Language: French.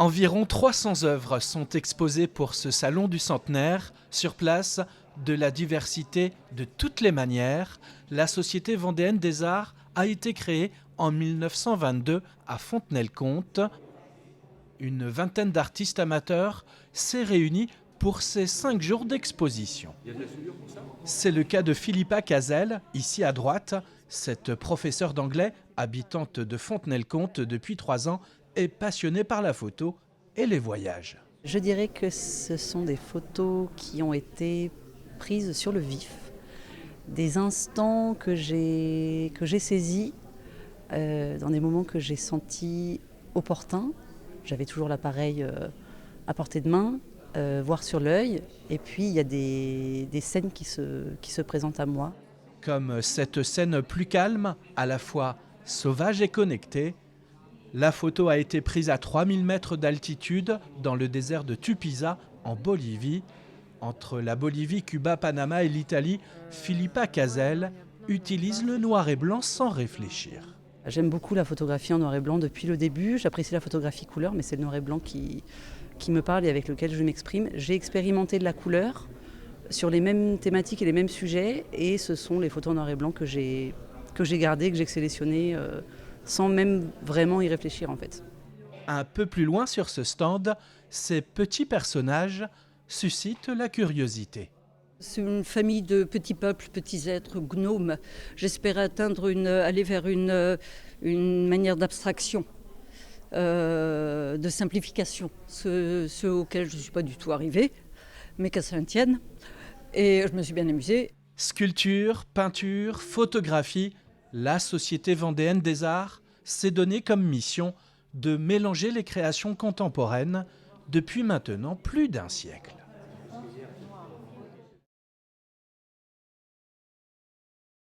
Environ 300 œuvres sont exposées pour ce salon du centenaire. Sur place, de la diversité de toutes les manières, la Société vendéenne des arts a été créée en 1922 à Fontenay-le-Comte. Une vingtaine d'artistes amateurs s'est réunie pour ces 5 jours d'exposition. C'est le cas de Philippa Cazel, ici à droite. Cette professeure d'anglais, habitante de Fontenay-le-Comte depuis 3 ans, est passionnée par la photo et les voyages. Je dirais que ce sont des photos qui ont été prises sur le vif, des instants que j'ai saisis dans des moments que j'ai sentis opportuns. J'avais toujours l'appareil à portée de main, voire sur l'œil, et puis il y a des scènes qui se présentent à moi. Comme cette scène plus calme, à la fois sauvage et connectée, la photo a été prise à 3000 mètres d'altitude dans le désert de Tupiza, en Bolivie. Entre la Bolivie, Cuba, Panama et l'Italie, Philippa Cazel utilise le noir et blanc sans réfléchir. J'aime beaucoup la photographie en noir et blanc depuis le début. J'apprécie la photographie couleur, mais c'est le noir et blanc qui me parle et avec lequel je m'exprime. J'ai expérimenté de la couleur sur les mêmes thématiques et les mêmes sujets, et ce sont les photos en noir et blanc que j'ai gardées, que j'ai sélectionnées sans même vraiment y réfléchir en fait. Un peu plus loin sur ce stand, ces petits personnages suscitent la curiosité. C'est une famille de petits peuples, petits êtres, gnomes. J'espère aller vers une manière d'abstraction, de simplification, ce auquel je ne suis pas du tout arrivée, mais qu'à ça ne tienne. Et je me suis bien amusée. Sculpture, peinture, photographie, la Société vendéenne des arts s'est donnée comme mission de mélanger les créations contemporaines depuis maintenant plus d'1 siècle.